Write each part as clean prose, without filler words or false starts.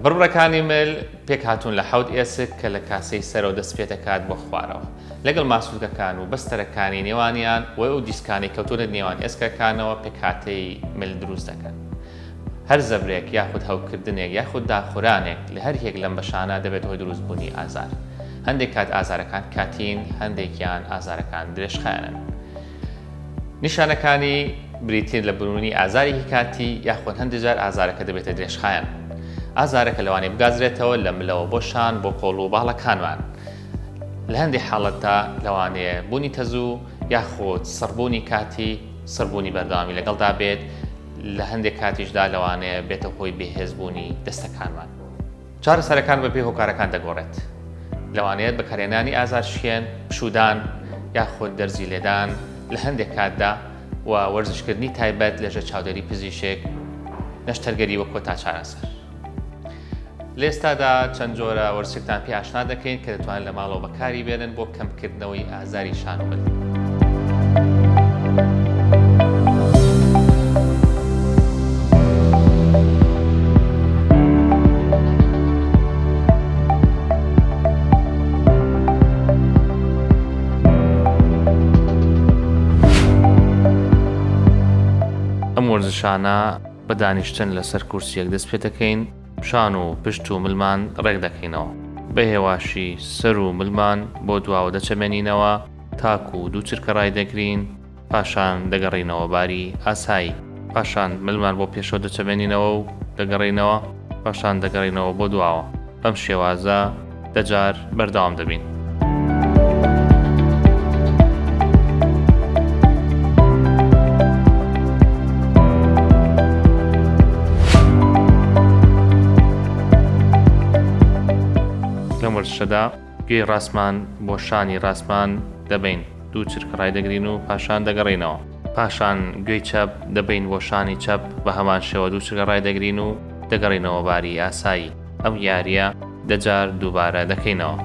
هەڕوورەکانی مل پێک هاتوون لە حەوت ئێسک کە لە کاسەی سەرەوە دەست پێ دەکات بۆ خوارەوە لەگەڵ ماسوولکەکان و بەستەرەکانی نێوانیان و دیسکانی کەوتونە نێوان ئێسکەکانەوە پێکهاتەی مل دروست دەکەن. هەر زەبرێک یاخود هەوکردنێک یاخود داخورانێک لە هەر یەک لەم بەشانە دەبێت هۆی دروستبوونی ئازار. هەندێک کات ئازارەکان کاتین، هەندێکیان ئازارەکان درێژخایەنن. نیشانەکانی بریتین لە بروونی ئازارێکی کاتی یاخود هەندێک جار ئازارەکە دەبێتە درێژخایەن. ئازارەکە لەوانەیە بگازرێتەوە لە ملەوە بۆ شان بۆ کۆڵ و باڵەکانمان. لە هەندێک حاڵەتدا لەوانەیە بوونی تەزوو یاخود سڕبوونی کاتی سڕبوونی بەردەوامی لەگەڵدا بێت. لە هەندێک کاتیشدا لەوانەیە بێتە هۆی بێهێزبوونی دەستەکانمان. چارەسەرەکان بەپێی هۆکارەکان دەگۆڕێت. لەوانەیە بەکارهێنانی ئازار شێن، پشودان یاخود دەرزی لێدان لە هەندێک کاتدا و وەرزشکردنی تایبەت لەژێر چاودێری پزیشک نەشتەرگەری وەکو تا چارەسەر. لە ئێستادا چەند جۆرە وەرزشتان پێ ئاشنا دەکەین کە دەتوانن لە ماڵەوە بەکاری بێنن بۆ کەمکردنەوەی ئازاری شان و مل. ئەم وەرزشانە بە دانیشتن لەسەر کورسیەک دەست پێ دەکەین، شان و پشت و ملمان ڕێک دەکەینەوە. بە هێواشی سەر و ملمان بۆ دواوە دەچەمێنینەوە، تاک و دوو چرکە ڕای دەگرین، پاشان دەگەڕینەوە باری ئاسایی. پاشان ملمان بۆ پێشەوە دەچەمێنینەوە و دەگەڕینەوە، پاشان دەگەڕینەوە بۆ دواوە. بەم شێوازە دەجار بەردەوام دەبین. لەم وەرزشەدا گوێی ڕاستمان بۆ شانی ڕاستمان دەبین، دوو چرکە ڕای دەگرین و پاشان دەگەڕینەوە. پاشان گوێی چەپ دەبین بۆ شانی چەپ، بە هەمان شێوە دوو چرکە ڕای دەگرین و دەگەڕینەوە باری ئاسایی. ئەم یاریە دەجار دووبارە دەکەینەوە.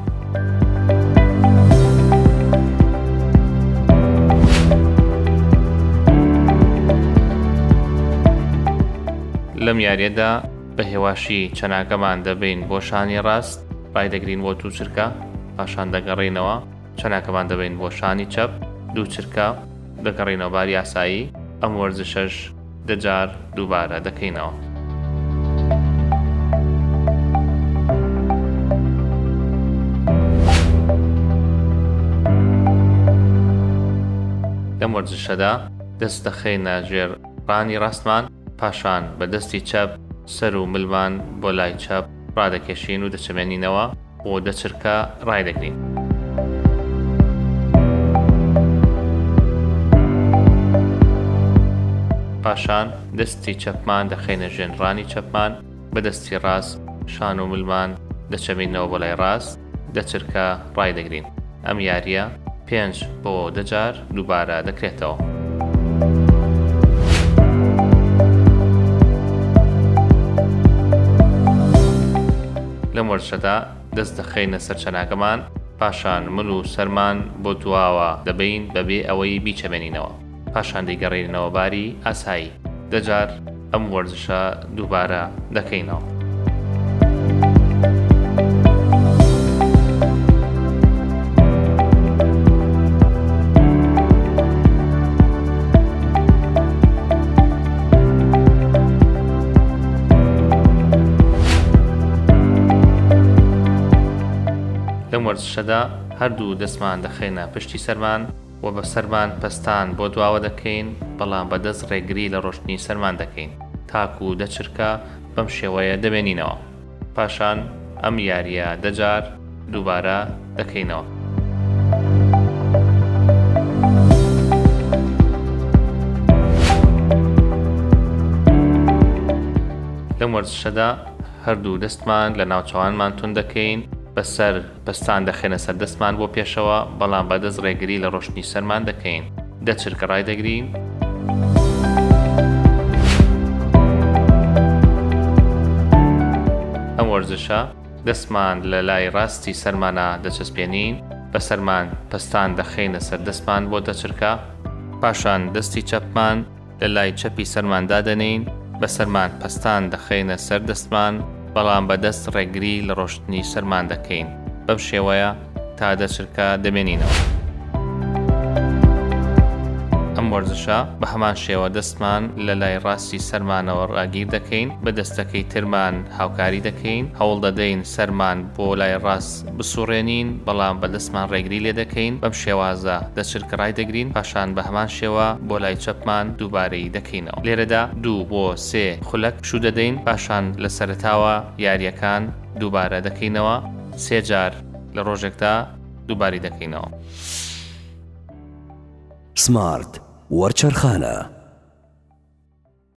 لەم یاریەدا بە هێواشی چەناکەمان دەبین بۆ شانی ڕاست، ڕای دەگرین بۆ دوو چرکە، پاشان دەگەڕینەوە، چەناکەمان دەبین بۆ شانی چەپ، دوو چرکە دەگەڕینەوە باری ئاسایی. ئەم وەرزشەش دەجار دووبارە دەکەینەوە. لەم وەرزشەدا دەست دەخەینە ژێر ڕانی ڕاستمان، پاشان بە دەستی چەپ سەر و ملمان بۆ لای چەپ ڕادەکێشین و دەچەمێنینەوە بۆ دەچرکە ڕای دەگرین. پاشان دەستی چەپمان دەخەینە ژێنڕانی چەپمان، بە دەستی ڕاست شان و ملمان دەچەمێنینەوە بۆ لای ڕاست، دەچرکە ڕای دەگرین. ئەم یاریە 5 بۆ 10 جار دووبارە دەکرێتەوە. لەم وەرزشەدا دەست دەخەینە سەر چەناکەمان، پاشان مل و سەرمان بۆ دواوە دەبین بەبێ ئەوەی بیچەمێنینەوە، پاشان دەیگەڕێنەوە باری ئاسایی. دەجار ئەم وەرزشە دووبارە دەکەینەوە. لەم وەرزشەدا هەردوو دەستمان دەخەینە پشتی سەرمان و بە سەرمان پەستان بۆ دواوە دەکەین، بەڵام بە دەست ڕێگری لە ڕۆشتنی سەرمان دەکەین. تاک و دەچرکە بەم شێوەیە دەبێنینەوە. پاشان ئەم یاریە دەجار دووبارە دەکەینەوە. لەم وەرزشەدا هەردوو دەستمان لە ناوچەوانمان تون دەکەین، بەسەر پەستان دەخێنە سەر دەستمان بۆ پێشەوە، بەڵام بە دەست ڕێگری لە ڕۆشتنی سەرمان دەکەین. دەچرکە ڕای دەگرین، ئەم وەرزشە دەستمان لە لای ڕاستی سەرمانە دەچەسپێنین، بە سەرمان پەستان دەخەینە سەر دەستمان بۆ دەچرکە، پاشان دەستی چەپمان لە لای چەپی سەرمان دادەنین، بە سەرمان پەستان دەخەینە سەر دەستمان بەڵام بەدەست ڕێگری لە ڕۆشتنی سەرمان دەکەین. بەم شێوەیە تا دەچرکە دەمێنینەوە. ئەم وەرزشە بە هەمان شێوە دەستمان لە لای ڕاستی سەرمانەوە ڕاگیر دەکەین، بە دەستەکەی ترمان هاوکاری دەکەین، هەوڵ دەدەین سەرمان بۆ لای ڕاست بسوڕێنین، بەڵام بە دەستمان ڕێگری لێ دەکەین. بەم شێوازە دەچرکە ڕای دەگرین، پاشان بە هەمان شێوە بۆ لای چەپمان دووبارەی دەکەینەوە. لێرەدا 2 بۆ 3 خولەک شو دەدەین، پاشان لە سەرتاوە یاریەکان دووبارە دەکەینەوە، 3 جار لە ڕۆژێکدا دووباری دەکەینەوە. سمارت وەرچەرخانە.